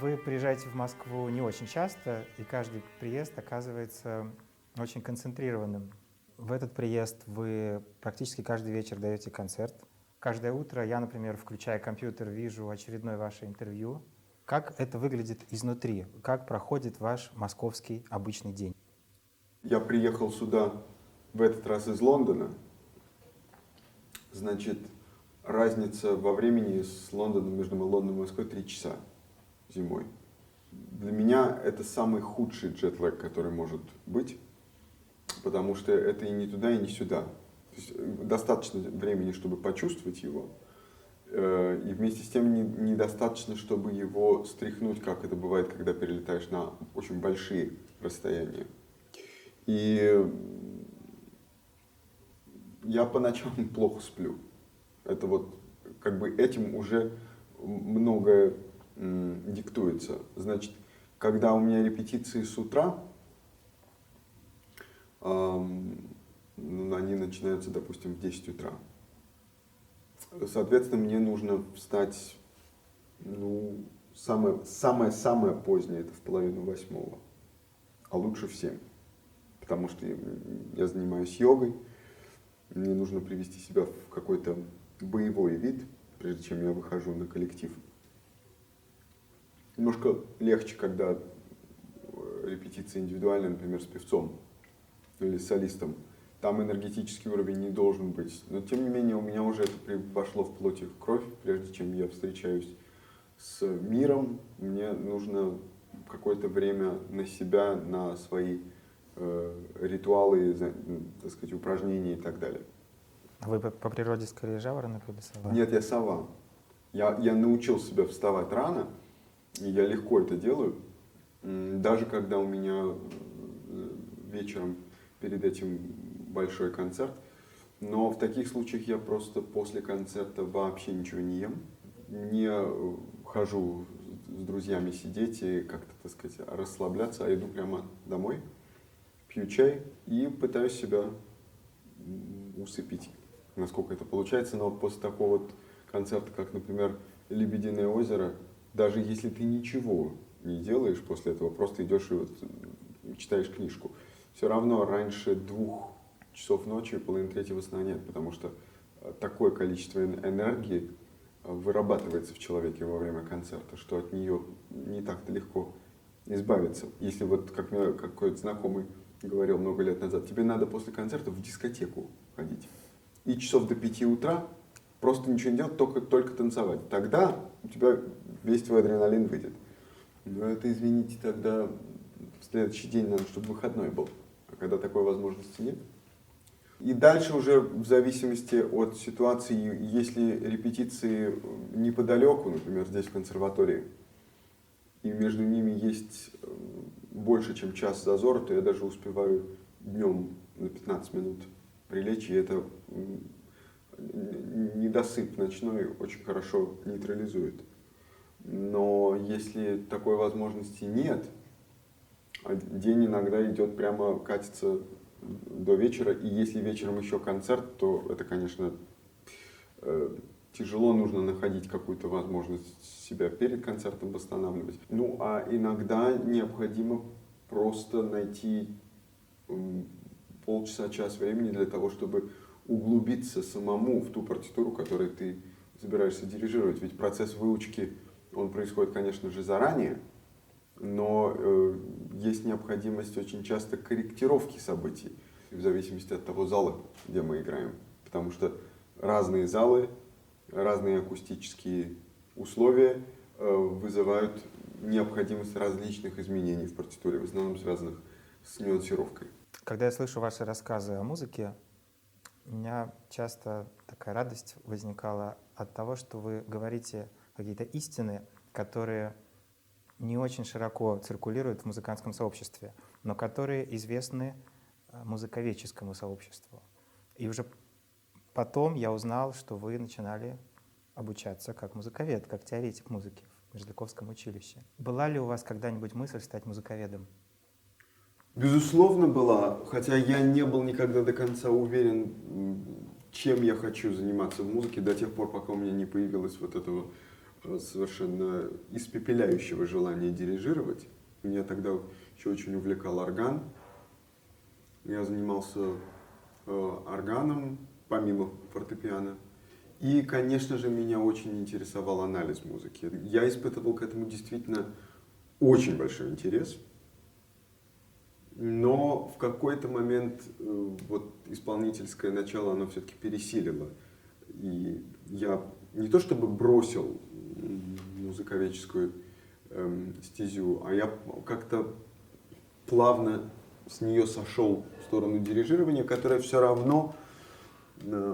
Вы приезжаете в Москву не очень часто, и каждый приезд оказывается очень концентрированным. В этот приезд вы практически каждый вечер даете концерт. Каждое утро я, например, включая компьютер, вижу очередное ваше интервью. Как это выглядит изнутри? Как проходит ваш московский обычный день? Я приехал сюда в этот раз из Лондона. Значит, разница во времени с Лондоном, между Лондоном и Москвой 3 часа зимой. Для меня это самый худший джетлаг, который может быть, потому что это и не туда, и не сюда. То есть достаточно времени, чтобы почувствовать его, и вместе с тем недостаточно, чтобы его стряхнуть, как это бывает, когда перелетаешь на очень большие расстояния. И я по ночам плохо сплю. Это вот как бы этим уже многое диктуется. Значит, когда у меня репетиции с утра, они начинаются, допустим, в 10 утра. Соответственно, мне нужно встать, самое-самое позднее, это в 7:30, а лучше в 7. Потому что я занимаюсь йогой, мне нужно привести себя в какой-то боевой вид, прежде чем я выхожу на коллектив. Немножко легче, когда репетиция индивидуальная, например, с певцом или с солистом. Там энергетический уровень не должен быть. Но, тем не менее, у меня уже это вошло в плоть и в кровь. Прежде чем я встречаюсь с миром, мне нужно какое-то время на себя, на свои ритуалы, так сказать, упражнения и так далее. Вы по природе скорее жаворонок или сова? Нет, я сова. Я научил себя вставать рано, и я легко это делаю. Даже когда у меня вечером перед этим большой концерт. Но в таких случаях я просто после концерта вообще ничего не ем. Не хожу с друзьями сидеть и как-то, так сказать, расслабляться, а иду прямо домой, пью чай и пытаюсь себя усыпить, насколько это получается. Но после такого вот концерта, как, например, «Лебединое озеро», даже если ты ничего не делаешь после этого, просто идешь и вот читаешь книжку, все равно раньше 2 часов ночи, 2:30 сна нет, потому что такое количество энергии вырабатывается в человеке во время концерта, что от нее не так-то легко избавиться. Если вот, как мне какой-то знакомый говорил много лет назад, тебе надо после концерта в дискотеку ходить. И часов до 5 утра просто ничего не делать, только танцевать. Тогда у тебя весь твой адреналин выйдет. Но это, извините, тогда в следующий день надо, чтобы выходной был. А когда такой возможности нет. И дальше уже в зависимости от ситуации, если репетиции неподалеку, например, здесь в консерватории, и между ними есть больше, чем час зазора, то я даже успеваю днем на 15 минут прилечь, и это недосып ночной очень хорошо нейтрализует. Но если такой возможности нет, день иногда идет прямо, катится до вечера, и если вечером еще концерт, то это, конечно, тяжело, нужно находить какую-то возможность себя перед концертом восстанавливать. Ну, а иногда необходимо просто найти полчаса-час времени для того, чтобы углубиться самому в ту партитуру, которую ты собираешься дирижировать. Ведь процесс выучки, он происходит, конечно же, заранее, но есть необходимость очень часто корректировки событий в зависимости от того зала, где мы играем. Потому что разные залы, разные акустические условия вызывают необходимость различных изменений в партитуре, в основном связанных с нюансировкой. Когда я слышу ваши рассказы о музыке, у меня часто такая радость возникала от того, что вы говорите какие-то истины, которые не очень широко циркулируют в музыкантском сообществе, но которые известны музыковедческому сообществу. И уже потом я узнал, что вы начинали обучаться как музыковед, как теоретик музыки в Мерзляковском училище. Была ли у вас когда-нибудь мысль стать музыковедом? Безусловно, была, хотя я не был никогда до конца уверен, чем я хочу заниматься в музыке, до тех пор, пока у меня не появилось вот этого совершенно испепеляющего желания дирижировать. Меня тогда еще очень увлекал орган. Я занимался органом, помимо фортепиано. И, конечно же, меня очень интересовал анализ музыки. Я испытывал к этому действительно очень большой интерес. Но в какой-то момент вот исполнительское начало, оно все-таки пересилило. И я не то чтобы бросил музыковедческую стезю, а я как-то плавно с нее сошел в сторону дирижирования, которое все равно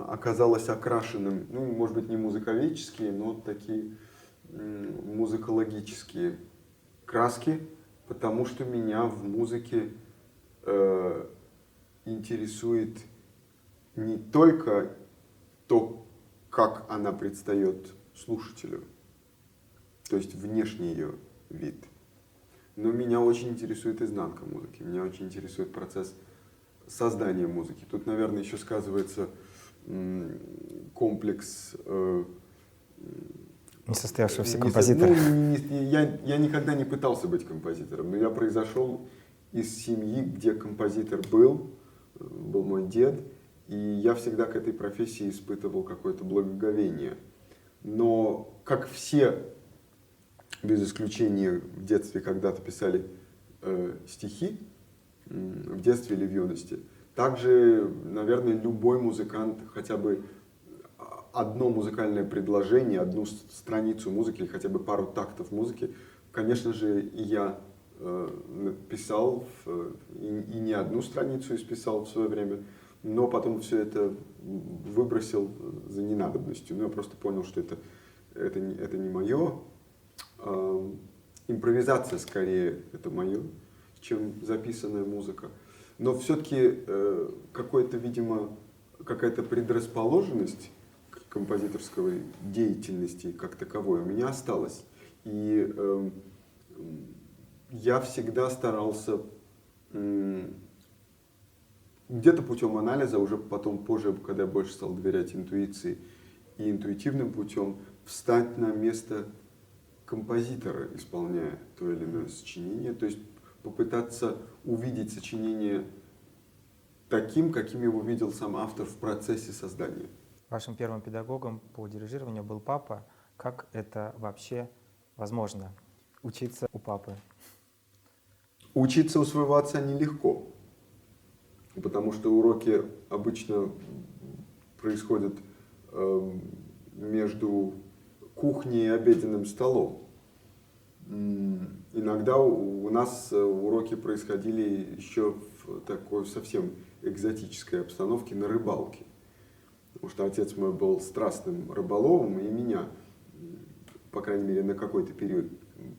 оказалось окрашенным, ну, может быть, не музыковедческие, но такие музыкологические краски, потому что меня в музыке интересует не только то, как она предстает слушателю, то есть внешний ее вид, но меня очень интересует изнанка музыки, меня очень интересует процесс создания музыки. Тут, наверное, еще сказывается комплекс несостоявшегося композитора. Я никогда не пытался быть композитором, но я произошел из семьи, где композитор был мой дед, и я всегда к этой профессии испытывал какое-то благоговение. Но как все, без исключения, в детстве когда-то писали стихи, в детстве или в юности, также, наверное, любой музыкант хотя бы одно музыкальное предложение, одну страницу музыки или хотя бы пару тактов музыки, конечно же, и я писал, и не одну страницу исписал в свое время, но потом все это выбросил за ненадобностью. Ну, я просто понял, что это не мое. Импровизация скорее это мое, чем записанная музыка. Но все-таки какая-то предрасположенность к композиторской деятельности как таковой у меня осталась. И я всегда старался где-то путем анализа, уже потом позже, когда я больше стал доверять интуиции и интуитивным путем, встать на место композитора, исполняя то или иное сочинение, то есть попытаться увидеть сочинение таким, каким его видел сам автор в процессе создания. Вашим первым педагогом по дирижированию был папа. Как это вообще возможно? Учиться у папы? Учиться у своего отца нелегко, потому что уроки обычно происходят между кухней и обеденным столом. Иногда у нас уроки происходили еще в такой совсем экзотической обстановке на рыбалке. Потому что отец мой был страстным рыболовом, и меня, по крайней мере, на какой-то период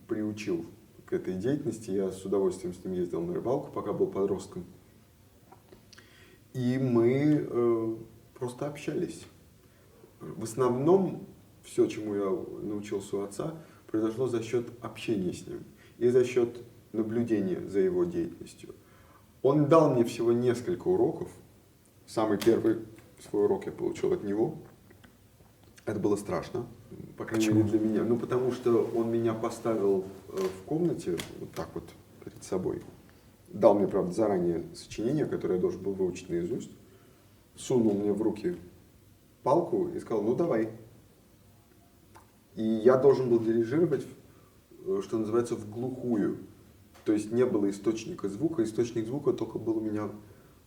приучил к этой деятельности. Я с удовольствием с ним ездил на рыбалку, пока был подростком. И мы просто общались. В основном все, чему я научился у отца, произошло за счет общения с ним и за счет наблюдения за его деятельностью. Он дал мне всего несколько уроков. Самый первый свой урок я получил от него. Это было страшно, по крайней мере для меня. Ну, потому что он меня поставил в комнате, вот так вот перед собой. Дал мне, правда, заранее сочинение, которое я должен был выучить наизусть. Сунул мне в руки палку и сказал: ну давай. И я должен был дирижировать, что называется, в глухую. То есть не было источника звука. Источник звука только был у меня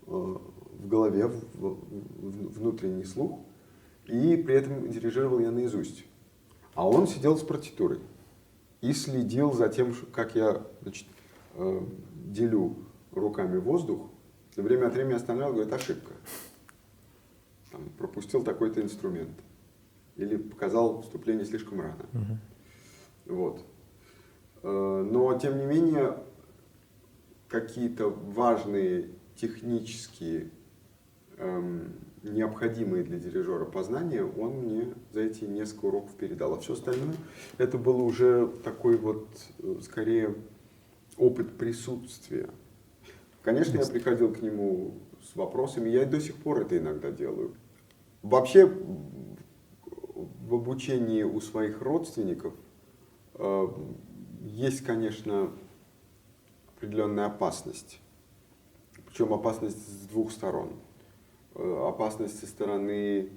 в голове, внутренний слух. И при этом дирижировал я наизусть. А он сидел с партитурой и следил за тем, как я, значит, делю руками воздух. И время от времени останавливал, говорит: ошибка. Там, пропустил такой-то инструмент. Или показал вступление слишком рано. Вот. Но, тем не менее, какие-то важные технические, необходимые для дирижера познания он мне за эти несколько уроков передал. А все остальное это был уже такой вот, скорее, опыт присутствия. Конечно, я приходил к нему с вопросами, я и до сих пор это иногда делаю. Вообще, в в обучении у своих родственников есть, конечно, определенная опасность. Причем опасность с двух сторон. Опасность со стороны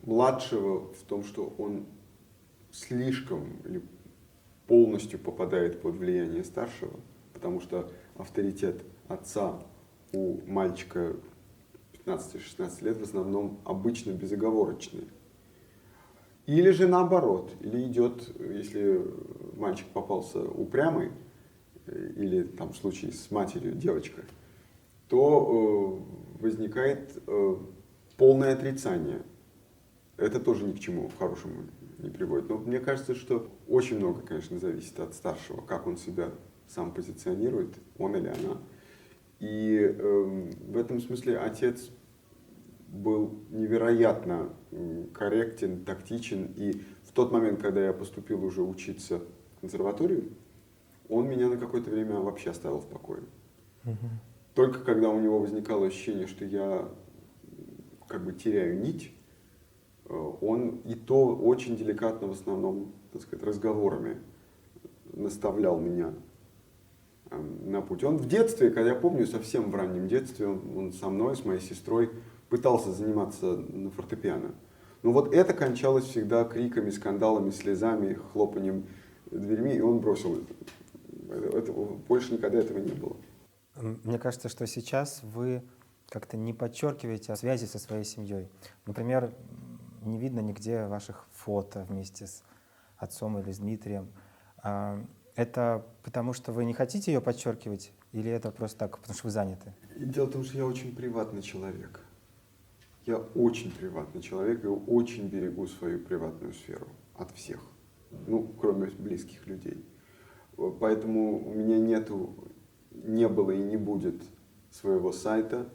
младшего в том, что он слишком или полностью попадает под влияние старшего, потому что авторитет отца у мальчика 15-16 лет в основном обычно безоговорочный. Или же наоборот, или идет, если мальчик попался упрямый, или там в случае с матерью девочка, то возникает полное отрицание. Это тоже ни к чему хорошему не приводит. Но мне кажется, что очень много, конечно, зависит от старшего, как он себя сам позиционирует, он или она. И в этом смысле отец был невероятно корректен, тактичен. И в тот момент, когда я поступил уже учиться в консерваторию, он меня на какое-то время вообще оставил в покое. Только когда у него возникало ощущение, что я как бы теряю нить, он и то очень деликатно, в основном, так сказать, разговорами наставлял меня на путь. Он в детстве, когда я помню, совсем в раннем детстве, он со мной, с моей сестрой пытался заниматься на фортепиано. Но вот это кончалось всегда криками, скандалами, слезами, хлопанием дверьми, и он бросил это. Больше никогда этого не было. Мне кажется, что сейчас вы как-то не подчеркиваете связи со своей семьей. Например, не видно нигде ваших фото вместе с отцом или с Дмитрием. Это потому, что вы не хотите ее подчеркивать, или это просто так, потому что вы заняты? И дело в том, что я очень приватный человек. Я очень приватный человек и очень берегу свою приватную сферу от всех, ну, кроме близких людей. Поэтому у меня не было и не будет своего сайта.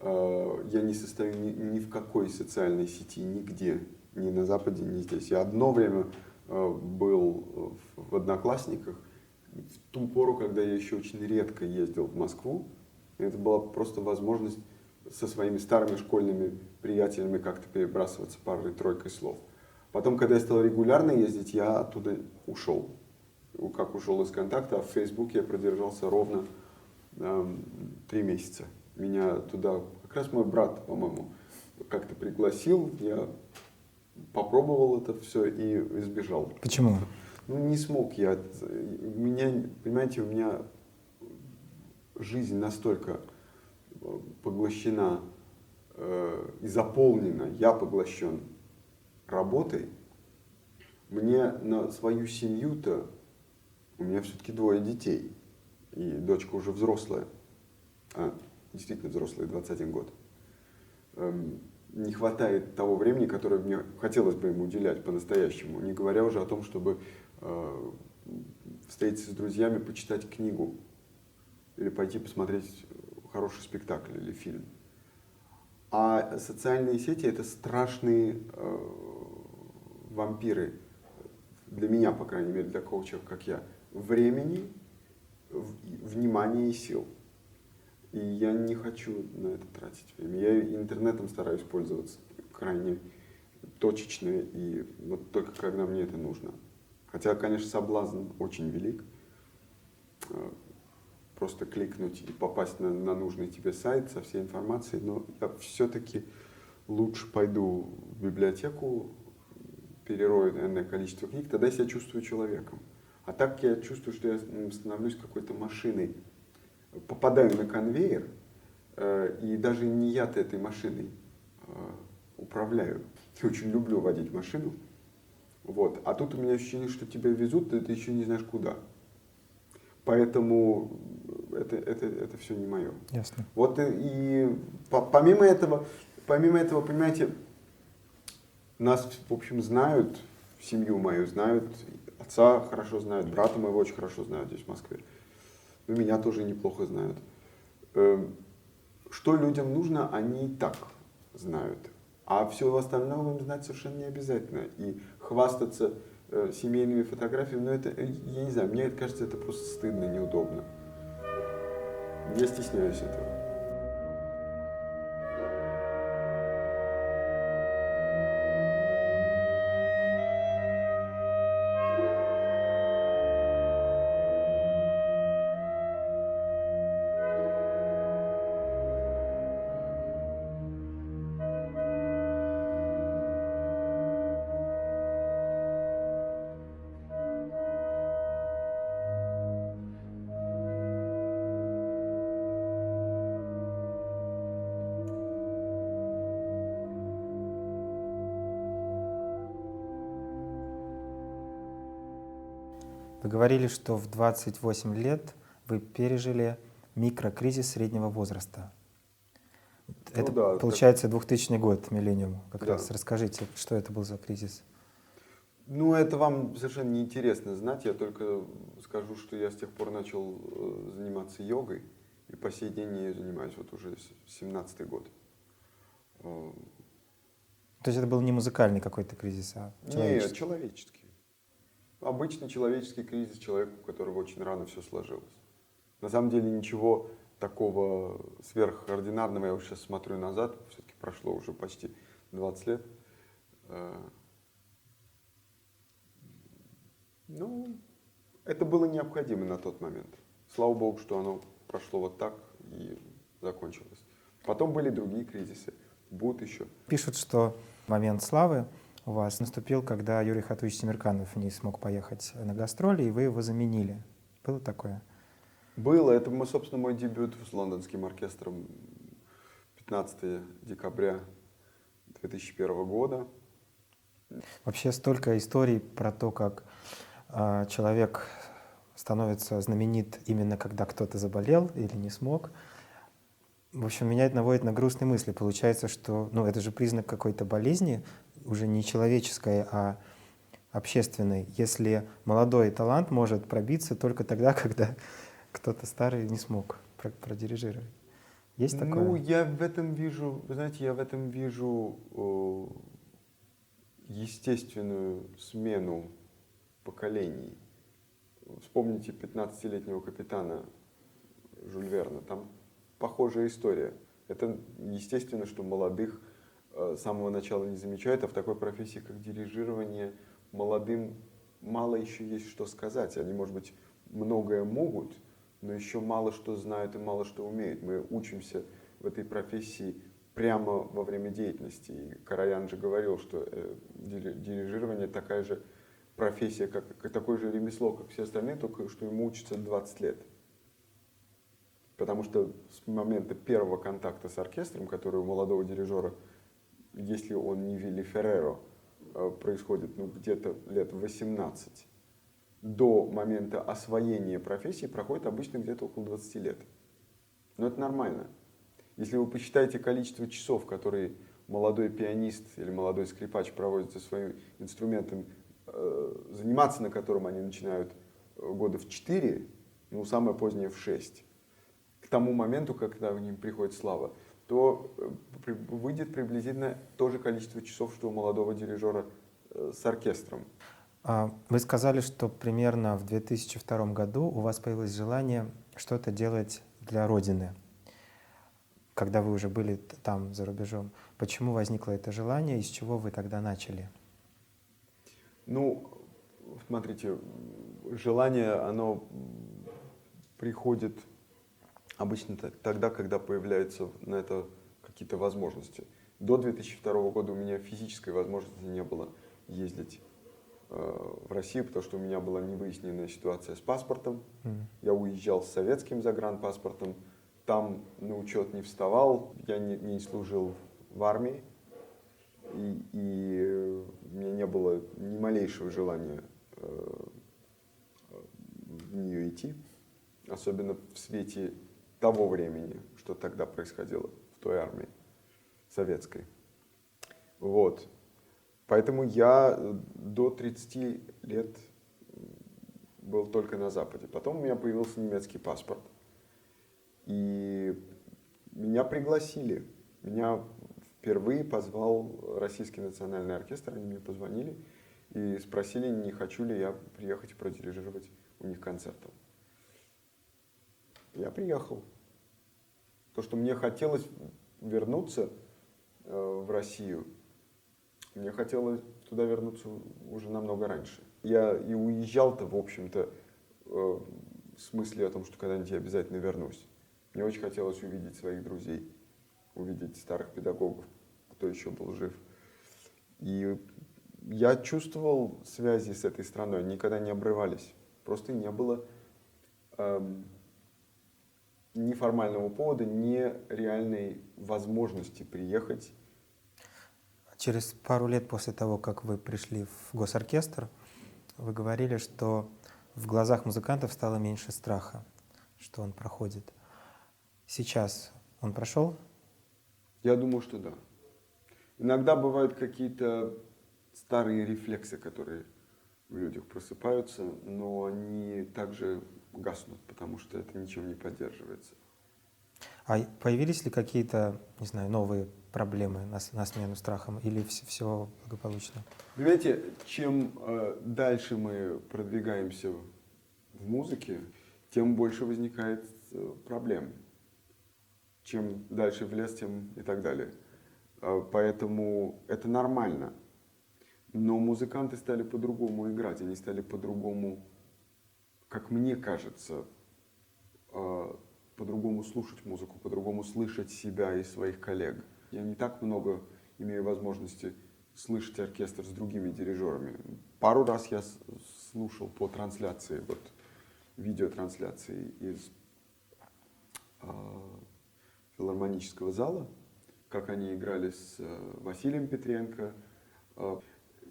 Я не состою ни в какой социальной сети, нигде, ни на Западе, ни здесь. Я одно время был в Одноклассниках, в ту пору, когда я еще очень редко ездил в Москву. Это была просто возможность со своими старыми школьными приятелями как-то перебрасываться парой-тройкой слов. Потом, когда я стал регулярно ездить, я оттуда ушел. Как ушел из контакта, а в Фейсбуке я продержался ровно 3 месяца. Меня туда как раз мой брат, по-моему, как-то пригласил. Я попробовал это все и сбежал. Почему? Ну, не смог я. Понимаете, у меня жизнь настолько поглощена и заполнена, я поглощен работой. Мне на свою семью-то, у меня все-таки 2 детей, и дочка уже взрослая, действительно взрослая, 21 год. Не хватает того времени, которое мне хотелось бы ему уделять по-настоящему, не говоря уже о том, чтобы встретиться с друзьями, почитать книгу или пойти посмотреть хороший спектакль или фильм. А социальные сети — это страшные вампиры, для меня, по крайней мере, для коуча, как я, времени, внимания и сил. И я не хочу на это тратить время. Я интернетом стараюсь пользоваться крайне точечно и вот только когда мне это нужно. Хотя, конечно, соблазн очень велик. Просто кликнуть и попасть на нужный тебе сайт со всей информацией. Но я все-таки лучше пойду в библиотеку, перерою энное количество книг, тогда я себя чувствую человеком. А так я чувствую, что я становлюсь какой-то машиной. Попадаю на конвейер, и даже не я-то этой машиной управляю. Я очень люблю водить машину. Вот. А тут у меня ощущение, что тебя везут, ты еще не знаешь куда. Поэтому это все не мое. Ясно. Вот и помимо этого, понимаете, нас, в общем, знают, семью мою знают, отца хорошо знают, брата моего очень хорошо знают здесь, в Москве. Ну, меня тоже неплохо знают. Что людям нужно, они и так знают. А все остальное им знать совершенно не обязательно. И хвастаться семейными фотографиями, ну это, я не знаю, мне кажется, это просто стыдно, неудобно. Я стесняюсь этого. Вы говорили, что в 28 лет вы пережили микрокризис среднего возраста. Это, да, получается, 2000 год, миллениум как Да. раз. Расскажите, что это был за кризис? Ну, это вам совершенно неинтересно знать. Я только скажу, что я с тех пор начал заниматься йогой. И по сей день я ею занимаюсь вот уже 17-й год. То есть это был не музыкальный какой-то кризис, а Нет, человеческий? человеческий. Обычный человеческий кризис человека, у которого очень рано все сложилось. На самом деле ничего такого сверхординарного. Я уже сейчас смотрю назад, все-таки прошло уже почти 20 лет. Ну, это было необходимо на тот момент. Слава богу, что оно прошло вот так и закончилось. Потом были другие кризисы, будут еще. Пишут, что момент славы у вас наступил, когда Юрий Хатуевич Семирканов не смог поехать на гастроли, и вы его заменили. Было такое? Было. Это, собственно, мой дебют с лондонским оркестром 15 декабря 2001 года. Вообще столько историй про то, как человек становится знаменит именно когда кто-то заболел или не смог. В общем, меня это наводит на грустные мысли. Получается, что это же признак какой-то болезни, уже не человеческой, а общественной, если молодой талант может пробиться только тогда, когда кто-то старый не смог продирижировать. Есть такое? Ну, я в этом вижу, вы знаете, я в этом вижу естественную смену поколений. Вспомните 15-летнего капитана Жюль Верна, там похожая история. Это естественно, что молодых с самого начала не замечают, а в такой профессии, как дирижирование, молодым мало еще есть что сказать. Они, может быть, многое могут, но еще мало что знают и мало что умеют. Мы учимся в этой профессии прямо во время деятельности. И Караян же говорил, что дирижирование такая же профессия, как такое же ремесло, как все остальные, только что ему учатся 20 лет. Потому что с момента первого контакта с оркестром, который у молодого дирижера, если он не Вилли Ферреро, происходит где-то лет 18, до момента освоения профессии проходит обычно где-то около 20 лет. Но это нормально. Если вы посчитаете количество часов, которые молодой пианист или молодой скрипач проводит со своим инструментом, заниматься на котором они начинают года в 4, самое позднее в 6, к тому моменту, когда к ним приходит слава, то выйдет приблизительно то же количество часов, что у молодого дирижера с оркестром. Вы сказали, что примерно в 2002 году у вас появилось желание что-то делать для Родины, когда вы уже были там, за рубежом. Почему возникло это желание и с чего вы тогда начали? Смотрите, желание, оно приходит обычно тогда, когда появляются на это какие-то возможности. До 2002 года у меня физической возможности не было ездить в Россию, потому что у меня была невыясненная ситуация с паспортом. Я уезжал с советским загранпаспортом, там на учет не вставал, я не служил в армии, и у меня не было ни малейшего желания в нее идти, особенно в свете того времени, что тогда происходило в той армии советской. Вот. Поэтому я до 30 лет был только на Западе. Потом у меня появился немецкий паспорт. И меня пригласили. Меня впервые позвал Российский национальный оркестр. Они мне позвонили и спросили, не хочу ли я приехать и продирижировать у них концертом. Я приехал. То, что мне хотелось вернуться в Россию, мне хотелось туда вернуться уже намного раньше. Я и уезжал-то, в общем-то, с мыслью о том, что когда-нибудь я обязательно вернусь. Мне очень хотелось увидеть своих друзей, увидеть старых педагогов, кто еще был жив. И я чувствовал связи с этой страной, они никогда не обрывались. Просто не было ни формального повода, ни реальной возможности приехать. Через пару лет после того, как вы пришли в госоркестр, вы говорили, что в глазах музыкантов стало меньше страха, что он проходит. Сейчас он прошел? Я думаю, что да. Иногда бывают какие-то старые рефлексы, которые в людях просыпаются, но они также гаснут, потому что это ничем не поддерживается. А появились ли какие-то, не знаю, новые проблемы на смену страхам или все благополучно? Понимаете, чем дальше мы продвигаемся в музыке, тем больше возникает проблем. Чем дальше в лес, тем и так далее. Поэтому это нормально. Но музыканты стали по-другому играть, они стали по-другому, как мне кажется, по-другому слушать музыку, по-другому слышать себя и своих коллег. Я не так много имею возможности слышать оркестр с другими дирижерами. Пару раз я слушал по трансляции, вот видеотрансляции из филармонического зала, как они играли с Василием Петренко.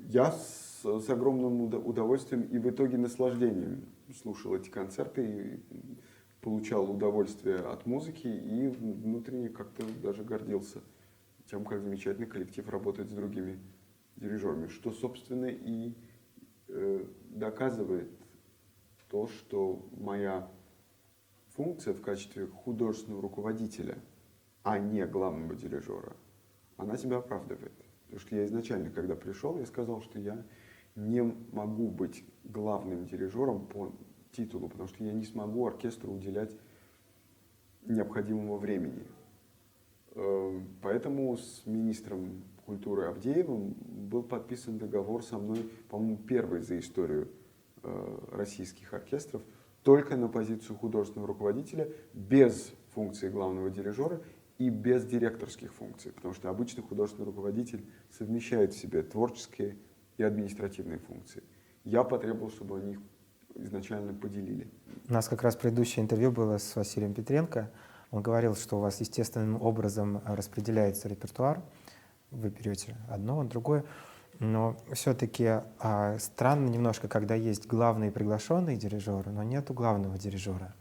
Я с огромным удовольствием и в итоге наслаждением слушал эти концерты и получал удовольствие от музыки и внутренне как-то даже гордился тем, как замечательный коллектив работает с другими дирижерами, что, собственно, и доказывает то, что моя функция в качестве художественного руководителя, а не главного дирижера, она себя оправдывает. Потому что я изначально, когда пришел, я сказал, что я не могу быть главным дирижером по титулу, потому что я не смогу оркестру уделять необходимого времени. Поэтому с министром культуры Авдеевым был подписан договор со мной, по-моему, первый за историю российских оркестров, только на позицию художественного руководителя, без функции главного дирижера и без директорских функций, потому что обычно художественный руководитель совмещает в себе творческие и административные функции. Я потребовал, чтобы они их изначально поделили. У нас как раз предыдущее интервью было с Василием Петренко. Он говорил, что у вас естественным образом распределяется репертуар. Вы берете одно, другое. Но все-таки странно немножко, когда есть главные приглашенные дирижеры, но нету главного дирижера.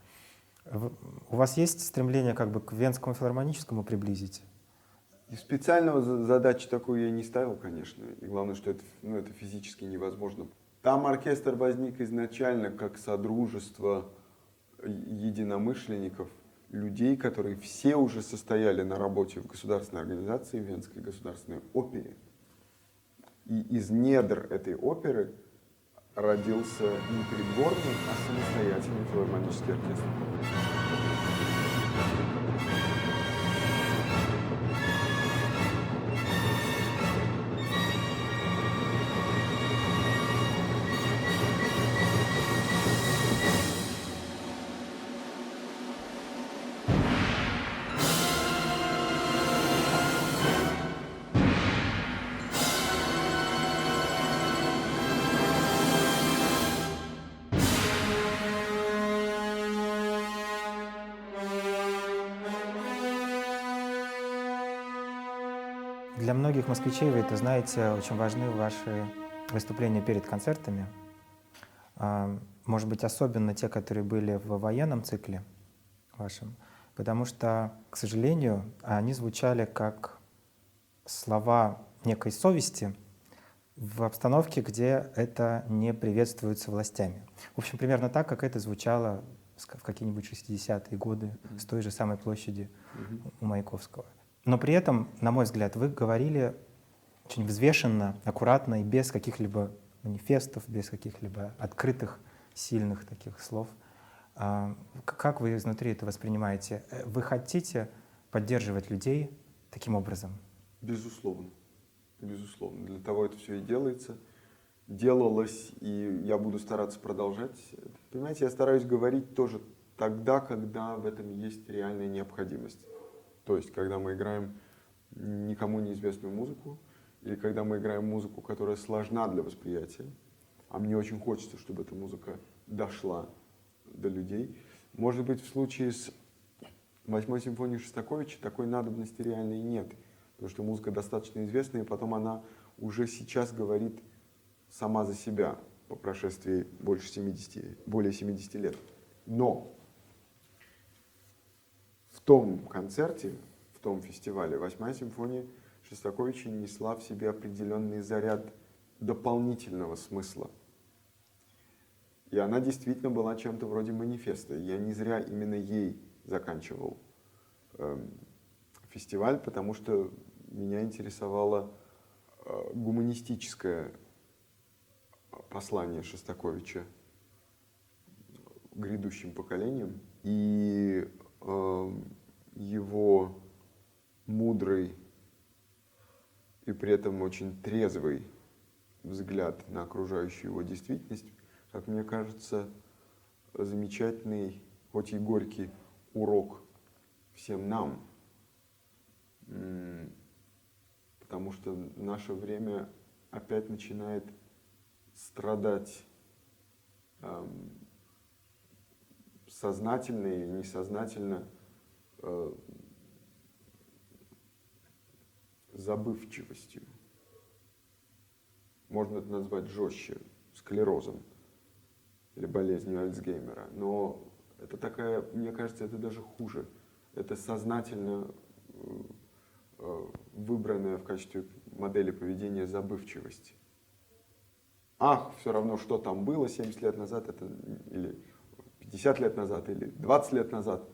У вас есть стремление как бы к Венскому филармоническому приблизить? И специального задачи такой я не ставил, конечно. И главное, что это физически невозможно. Там оркестр возник изначально как содружество единомышленников, людей, которые все уже состояли на работе в государственной организации, в Венской государственной опере. И из недр этой оперы родился не придворный, а самостоятельный филармонический оркестр. Для многих москвичей, вы это знаете, очень важны ваши выступления перед концертами. Может быть, особенно те, которые были в военном цикле вашем, потому что, к сожалению, они звучали как слова некой совести в обстановке, где это не приветствуется властями. В общем, примерно так, как это звучало в какие-нибудь 60-е годы с той же самой площади у Маяковского. Но при этом, на мой взгляд, вы говорили очень взвешенно, аккуратно и без каких-либо манифестов, без каких-либо открытых, сильных таких слов. Как вы изнутри это воспринимаете? Вы хотите поддерживать людей таким образом? Безусловно. Безусловно. Для того это все и делается. Делалось, и я буду стараться продолжать. Понимаете, я стараюсь говорить тоже тогда, когда в этом есть реальная необходимость. То есть, когда мы играем никому неизвестную музыку, или когда мы играем музыку, которая сложна для восприятия, а мне очень хочется, чтобы эта музыка дошла до людей. Может быть, в случае с 8-й симфонией Шостаковича такой надобности реальной нет, потому что музыка достаточно известная, и потом она уже сейчас говорит сама за себя. по прошествии более 70 лет. Но в том концерте, в том фестивале «Восьмая симфония» Шостаковича несла в себе определенный заряд дополнительного смысла. И она действительно была чем-то вроде манифеста. Я не зря именно ей заканчивал фестиваль, потому что меня интересовало гуманистическое послание Шостаковича грядущим поколениям и его мудрый и при этом очень трезвый взгляд на окружающую его действительность, как мне кажется, замечательный, хоть и горький урок всем нам. Потому что наше время опять начинает страдать сознательно и несознательно забывчивостью. Можно это назвать жестче, склерозом или болезнью Альцгеймера. Но это такая, мне кажется, это даже хуже. Это сознательно выбранная в качестве модели поведения забывчивость. Ах, все равно, что там было 70 лет назад, это, или 50 лет назад, или 20 лет назад.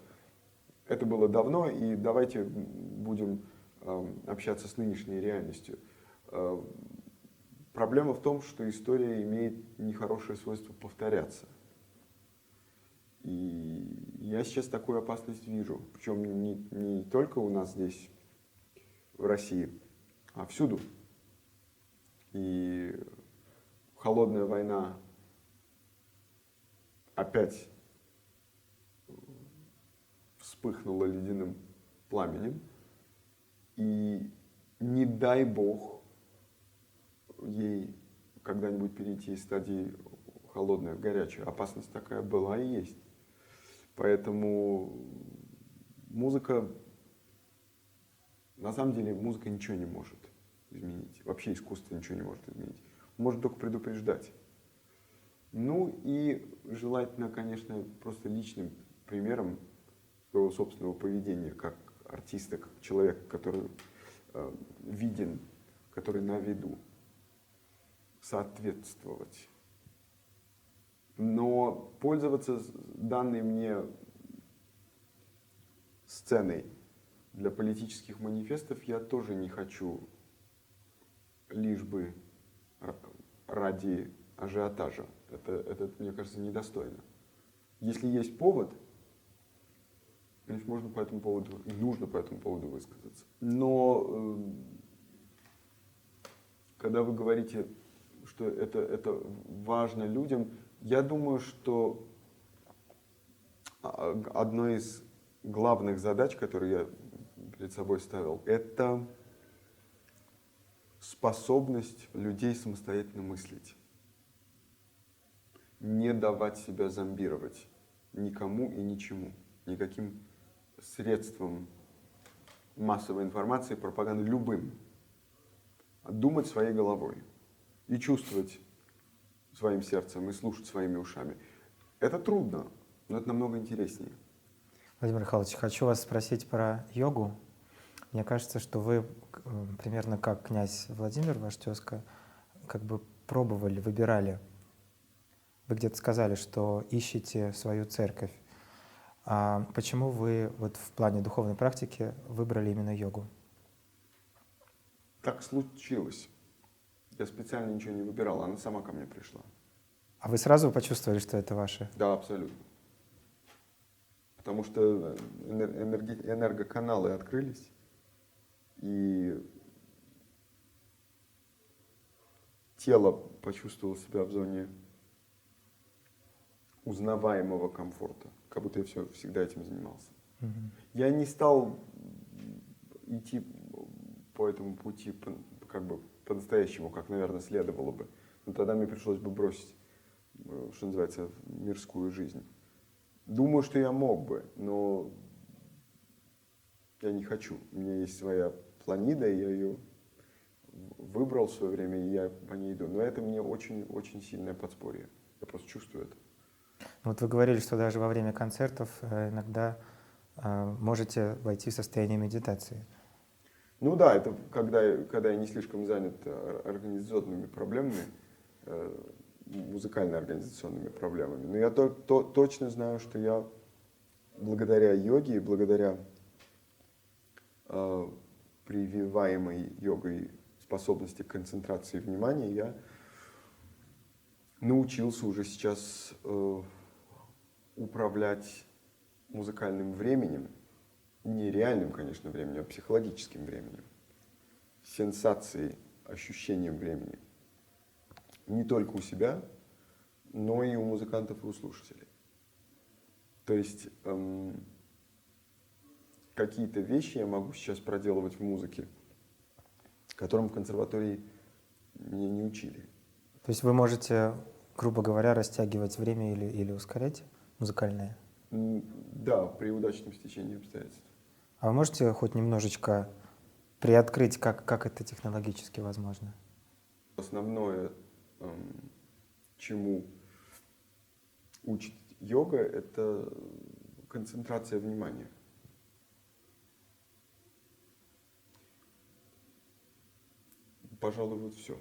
Это было давно, и давайте будем общаться с нынешней реальностью. Проблема в том, что история имеет нехорошее свойство повторяться. И я сейчас такую опасность вижу. Причем не только у нас здесь, в России, а всюду. И холодная война опять вспыхнула ледяным пламенем. И не дай бог ей когда-нибудь перейти из стадии холодной в горячую. Опасность такая была и есть. Поэтому музыка, на самом деле, музыка ничего не может изменить. Вообще искусство ничего не может изменить. Может только предупреждать. Ну и желательно, конечно, просто личным примером своего собственного поведения, как артиста, как человека, который виден, который на виду, соответствовать. Но пользоваться данной мне сценой для политических манифестов я тоже не хочу, лишь бы ради ажиотажа. Это, мне кажется, недостойно. Если есть повод, значит, можно по этому поводу и нужно по этому поводу высказаться. Но когда вы говорите, что это важно людям, я думаю, что одной из главных задач, которые я перед собой ставил, это способность людей самостоятельно мыслить. Не давать себя зомбировать никому и ничему, никаким средством массовой информации, пропаганды, любым. Думать своей головой и чувствовать своим сердцем, и слушать своими ушами. Это трудно, но это намного интереснее. Владимир Михайлович, хочу вас спросить про йогу. Мне кажется, что вы, примерно как князь Владимир, ваш тезка, как бы пробовали, выбирали. Вы где-то сказали, что ищете свою церковь. А почему вы вот в плане духовной практики выбрали именно йогу? Так случилось. Я специально ничего не выбирал, она сама ко мне пришла. А вы сразу почувствовали, что это ваше? Да, абсолютно. Потому что энергоканалы открылись, и тело почувствовало себя в зоне узнаваемого комфорта, как будто я всегда этим занимался. Угу. Я не стал идти по этому пути как бы по-настоящему, как, наверное, следовало бы. Но тогда мне пришлось бы бросить, что называется, мирскую жизнь. Думаю, что я мог бы, но я не хочу. У меня есть своя планида, и я ее выбрал в свое время, и я по ней иду. Но это мне очень сильное подспорье. Я просто чувствую это. Вот вы говорили, что даже во время концертов иногда можете войти в состояние медитации. Ну да, это когда я не слишком занят организационными проблемами, музыкально-организационными проблемами. Но я точно знаю, что я благодаря йоге и благодаря прививаемой йогой способности к концентрации внимания, я научился уже сейчас управлять музыкальным временем, не реальным, конечно, временем, а психологическим временем, сенсацией, ощущением времени. Не только у себя, но и у музыкантов и у слушателей. То есть какие-то вещи я могу сейчас проделывать в музыке, которым в консерватории меня не учили. То есть вы можете, грубо говоря, растягивать время или ускорять музыкальное? Да, при удачном стечении обстоятельств. А вы можете хоть немножечко приоткрыть, как это технологически возможно? Основное, чему учит йога, это концентрация внимания. Пожалуй, вот все.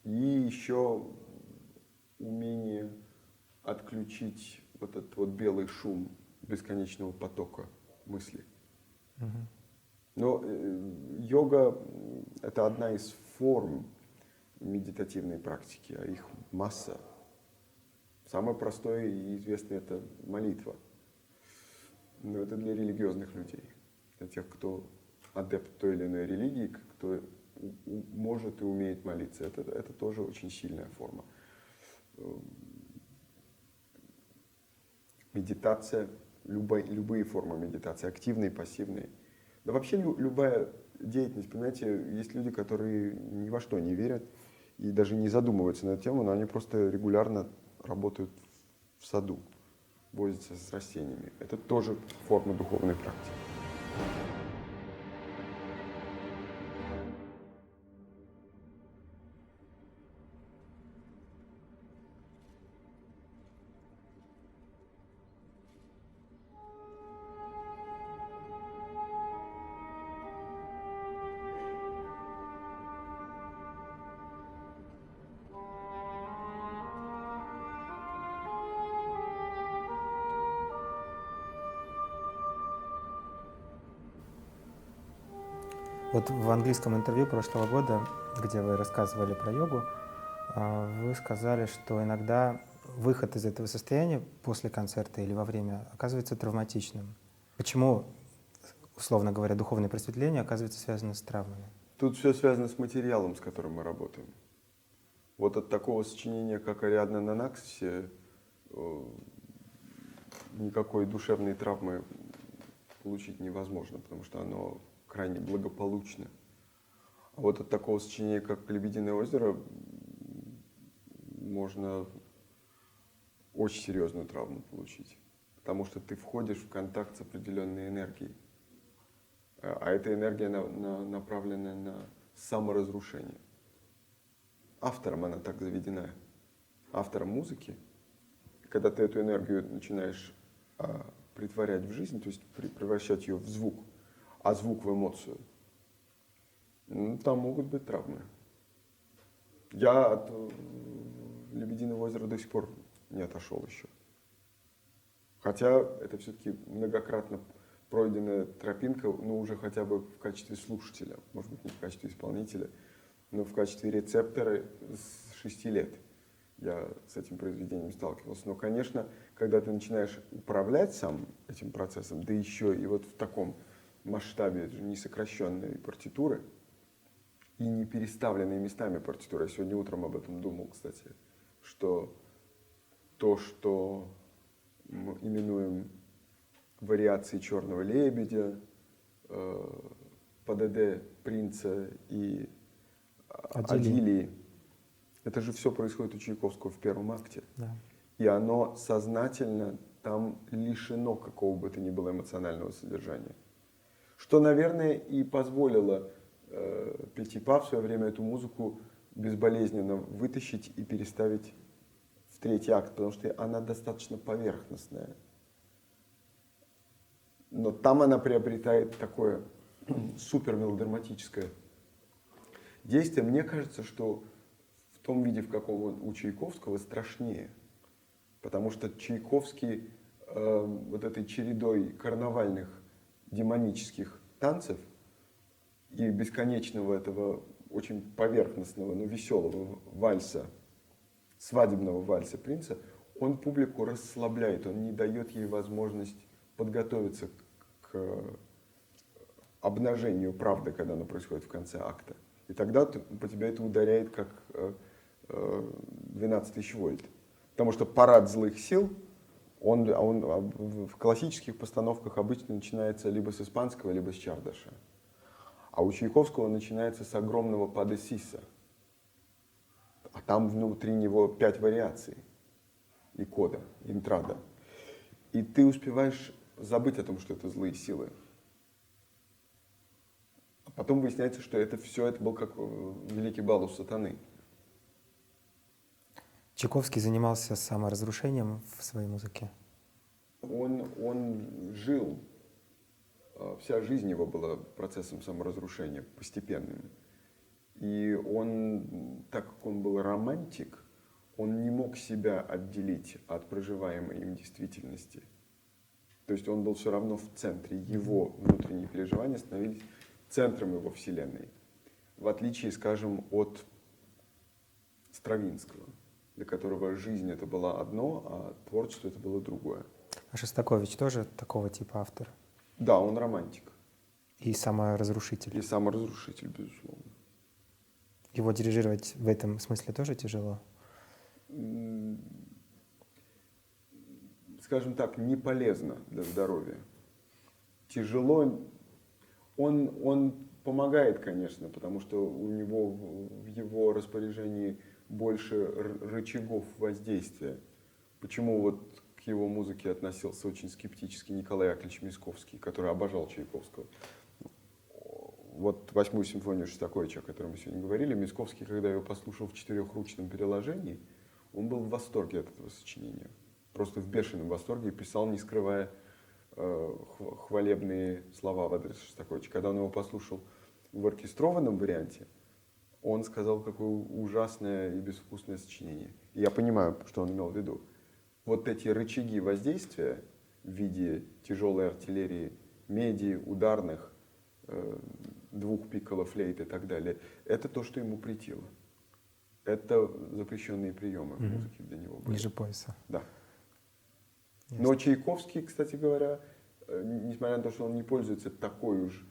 И еще умение отключить вот этот вот белый шум бесконечного потока мыслей. Мгм. Но йога – это одна из форм медитативной практики, а их масса. Самое простое и известное – это молитва. Но это для религиозных людей, для тех, кто адепт той или иной религии, кто может и умеет молиться. Это тоже очень сильная форма. Медитация, любые формы медитации, активные, пассивные. Да вообще любая деятельность, понимаете, есть люди, которые ни во что не верят и даже не задумываются на эту тему, но они просто регулярно работают в саду, возятся с растениями. Это тоже форма духовной практики. Вот в английском интервью прошлого года, где вы рассказывали про йогу, вы сказали, что иногда выход из этого состояния после концерта или во время оказывается травматичным. Почему, условно говоря, духовное просветление оказывается связано с травмами? Тут все связано с материалом, с которым мы работаем. Вот от такого сочинения, как «Ариадна на Наксисе», никакой душевной травмы получить невозможно, потому что оно крайне благополучно. А вот от такого сочинения, как «Лебединое озеро», можно очень серьезную травму получить, потому что ты входишь в контакт с определенной энергией. А эта энергия направлена на саморазрушение. Автором она так заведена. Автором музыки, когда ты эту энергию начинаешь притворять в жизнь, то есть превращать ее в звук, а звук в эмоцию, там могут быть травмы. Я от «Лебединого озера» до сих пор не отошел еще. Хотя это все-таки многократно пройденная тропинка, ну уже хотя бы в качестве слушателя, может быть не в качестве исполнителя, но в качестве рецептора с 6 лет я с этим произведением сталкивался. Но, конечно, когда ты начинаешь управлять сам этим процессом, да еще и вот в таком масштабе, это же не сокращенные партитуры и не переставленные местами партитуры. Я сегодня утром об этом думал, кстати, что то, что мы именуем вариации «Черного лебедя», ПДД «Принца» и «Адилии», это же все происходит у Чайковского в первом акте. Да. И оно сознательно там лишено какого бы то ни было эмоционального содержания. Что, наверное, и позволило Петипа в свое время эту музыку безболезненно вытащить и переставить в третий акт, потому что она достаточно поверхностная. Но там она приобретает такое супер мелодраматическое действие. Мне кажется, что в том виде, в каком он у Чайковского, страшнее. Потому что Чайковский вот этой чередой карнавальных демонических танцев и бесконечного этого очень поверхностного, но веселого вальса, свадебного вальса принца, он публику расслабляет, он не дает ей возможность подготовиться к обнажению правды, когда оно происходит в конце акта. И тогда по тебе это ударяет как 12 тысяч вольт. Потому что парад злых сил, он в классических постановках обычно начинается либо с испанского, либо с Чардаша. А у Чайковского начинается с огромного падесиса. А там внутри него 5 вариаций и кода, интрада. И ты успеваешь забыть о том, что это злые силы. А потом выясняется, что это все это был как великий бал у сатаны. Чайковский занимался саморазрушением в своей музыке? Он жил, вся жизнь его была процессом саморазрушения, постепенным. И он, так как он был романтик, он не мог себя отделить от проживаемой им действительности. То есть он был все равно в центре, его внутренние переживания становились центром его вселенной. В отличие, скажем, от Стравинского, для которого жизнь это было одно, а творчество это было другое. А Шостакович тоже такого типа автор? Да, он романтик. И саморазрушитель? И саморазрушитель, безусловно. Его дирижировать в этом смысле тоже тяжело? Скажем так, не полезно для здоровья. Тяжело. Он помогает, конечно, потому что у него в его распоряжении больше рычагов воздействия. Почему вот к его музыке относился очень скептически Николай Яковлевич Мясковский, который обожал Чайковского. Вот 8-ю симфонию Шостаковича, о которой мы сегодня говорили, Мясковский, когда его послушал в 4-ручном переложении, он был в восторге от этого сочинения. Просто в бешеном восторге и писал, не скрывая, хвалебные слова в адрес Шостаковича. Когда он его послушал в оркестрованном варианте, он сказал, какое ужасное и безвкусное сочинение. И я понимаю, что он имел в виду. Вот эти рычаги воздействия в виде тяжелой артиллерии, меди, ударных, 2 пикколо, флейт и так далее, это то, что ему претило. Это запрещенные приемы в музыке для него были. Ниже пояса. Да. Ясно. Но Чайковский, кстати говоря, несмотря на то, что он не пользуется такой уж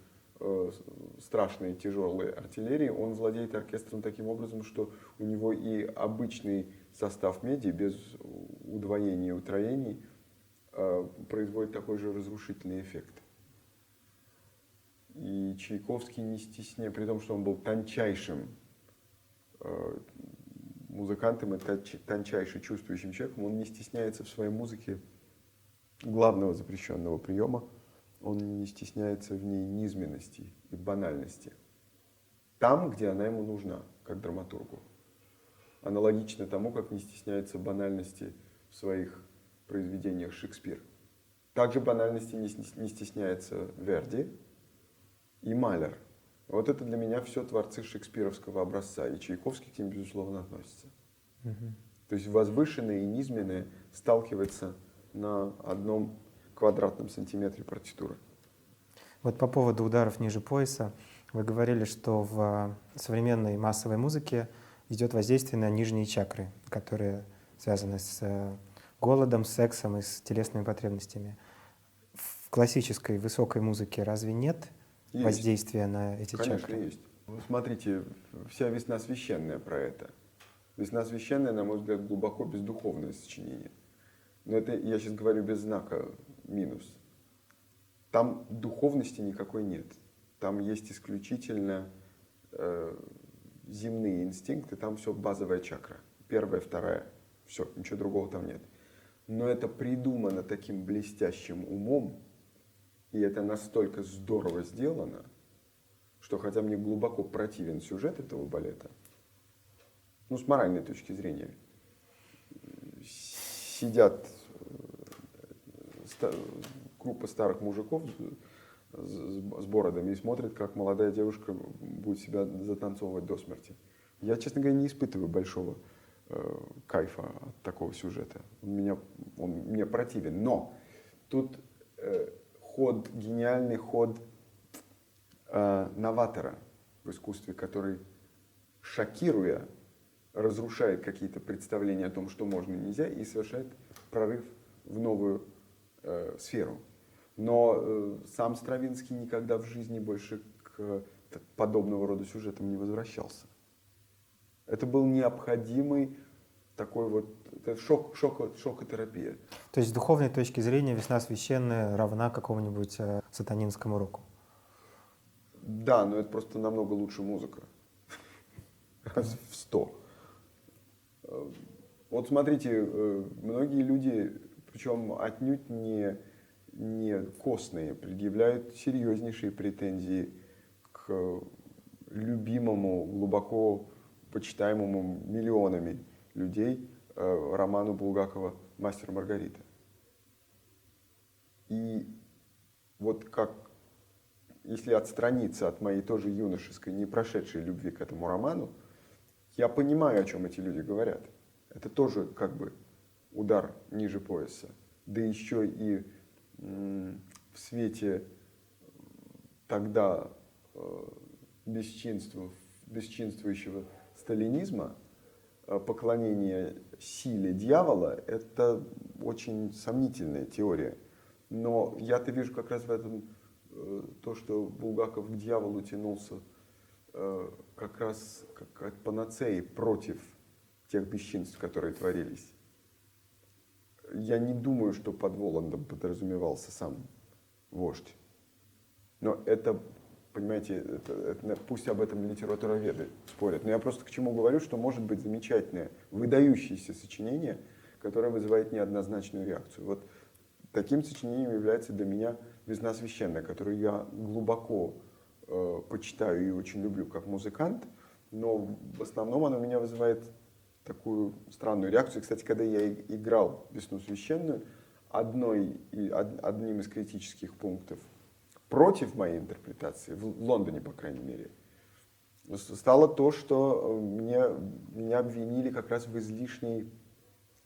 страшной тяжелой артиллерией, он владеет оркестром таким образом, что у него и обычный состав меди без удвоения и утроений производит такой же разрушительный эффект. И Чайковский не стесняя, при том, что он был тончайшим музыкантом и тончайше чувствующим человеком, он не стесняется в своей музыке главного запрещенного приема, он не стесняется в ней низменности и банальности. Там, где она ему нужна, как драматургу. Аналогично тому, как не стесняется банальности в своих произведениях Шекспир. Также банальности не стесняется Верди и Малер. Вот это для меня все творцы шекспировского образца, и Чайковский к ним, безусловно, относится. То есть возвышенное и низменное сталкивается на одном квадратном сантиметре партитуры. Вот по поводу ударов ниже пояса, вы говорили, что в современной массовой музыке идет воздействие на нижние чакры, которые связаны с голодом, с сексом и с телесными потребностями. В классической высокой музыке разве нет воздействия на эти Конечно, чакры? есть. Смотрите, вся «Весна священная» про это. «Весна священная», на мой взгляд, глубоко бездуховное сочинение. Но это я сейчас говорю без знака минус. Там духовности никакой нет. Там есть исключительно земные инстинкты, там все базовая чакра. 1-я, 2-я. Все, ничего другого там нет. Но это придумано таким блестящим умом, и это настолько здорово сделано, что что хотя мне глубоко противен сюжет этого балета, ну, с моральной точки зрения, сидят группа старых мужиков с бородами и смотрят, как молодая девушка будет себя затанцовывать до смерти. Я, честно говоря, не испытываю большого кайфа от такого сюжета. Он мне противен. Но тут гениальный ход новатора в искусстве, который, шокируя, разрушает какие-то представления о том, что можно и нельзя, и совершает прорыв в новую сферу. Но сам Стравинский никогда в жизни больше к подобного рода сюжетам не возвращался. Это был необходимый такой вот шокотерапия. То есть с духовной точки зрения «Весна священная» равна какому-нибудь сатанинскому року? Да, но это просто намного лучше музыка. Раз в 100. Вот смотрите, многие люди, причем отнюдь не костные, предъявляют серьезнейшие претензии к любимому, глубоко почитаемому миллионами людей роману Булгакова «Мастер и Маргарита». И вот как, если отстраниться от моей тоже юношеской, не прошедшей любви к этому роману, я понимаю, о чем эти люди говорят. Это тоже как бы удар ниже пояса. Да еще и в свете тогда бесчинствующего сталинизма поклонение силе дьявола – это очень сомнительная теория. Но я-то вижу как раз в этом то, что Булгаков к дьяволу тянулся как раз как от панацеи против тех бесчинств, которые творились. Я не думаю, что под Воландом подразумевался сам вождь. Но это, понимаете, пусть об этом литературоведы спорят. Но я просто к чему говорю, что может быть замечательное, выдающееся сочинение, которое вызывает неоднозначную реакцию. Вот таким сочинением является для меня «Весна священная», которую я глубоко почитаю и очень люблю как музыкант, но в основном она у меня вызывает такую странную реакцию. Кстати, когда я играл «Весну священную», одним из критических пунктов против моей интерпретации, в Лондоне, по крайней мере, стало то, что меня обвинили как раз в излишней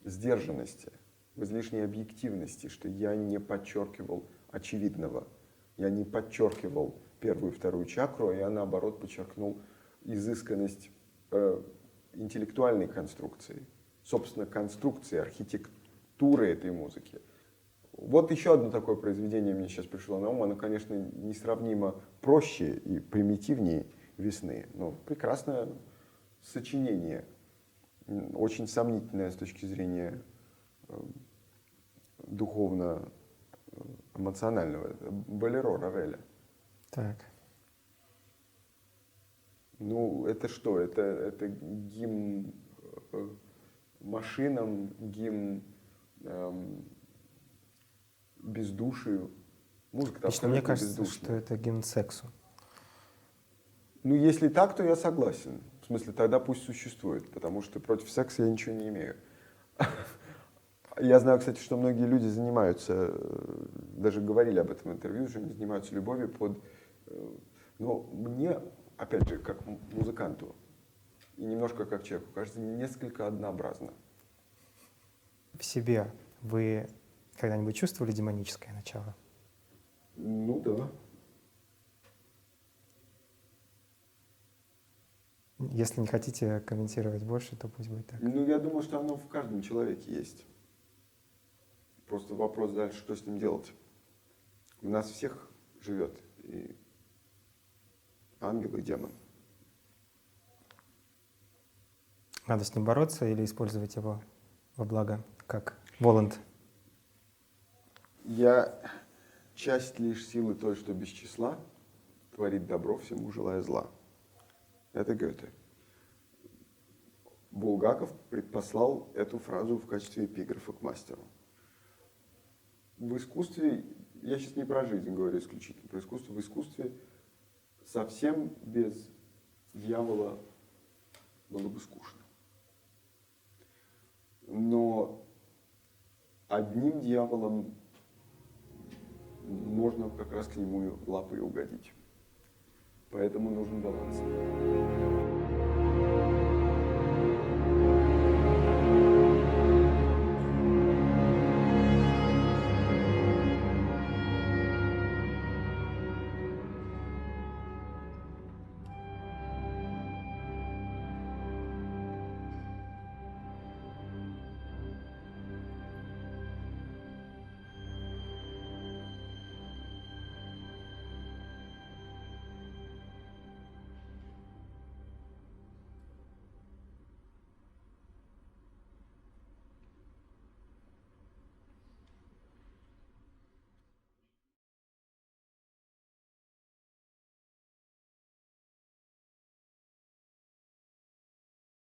сдержанности, в излишней объективности, что я не подчеркивал очевидного, я не подчеркивал первую и вторую чакру, а я, наоборот, подчеркнул изысканность интеллектуальной конструкции, собственно, конструкции, архитектуры этой музыки. Вот еще одно такое произведение мне сейчас пришло на ум. Оно, конечно, несравнимо проще и примитивнее «Весны», но прекрасное сочинение, очень сомнительное с точки зрения духовно-эмоционального. «Болеро» Равеля. Так. Ну, это что? Это гимн машинам, гимн бездушию. Музыка-то Лично мне абсолютно кажется, бездушная. что это гимн сексу. Ну, если так, то я согласен. В смысле, тогда пусть существует, потому что против секса я ничего не имею. Я знаю, кстати, что многие люди занимаются, даже говорили об этом в интервью, что они занимаются любовью под... Но мне, опять же, как музыканту, и немножко как человеку, кажется, несколько однообразно. В себе вы когда-нибудь чувствовали демоническое начало? Ну да. Если не хотите комментировать больше, то пусть будет так. Ну, я думаю, что оно в каждом человеке есть. Просто вопрос дальше, что с ним делать. У нас всех живет и ангел, и демон. Надо с ним бороться или использовать его во благо, как Воланд? Я часть лишь силы той, что без числа, творит добро всему, желая зла. Это Гёте. Булгаков предпослал эту фразу в качестве эпиграфа к мастеру. В искусстве, я сейчас не про жизнь говорю исключительно, про искусство. В искусстве совсем без дьявола было бы скучно. Но одним дьяволом можно как раз к нему лапой угодить. Поэтому нужен баланс.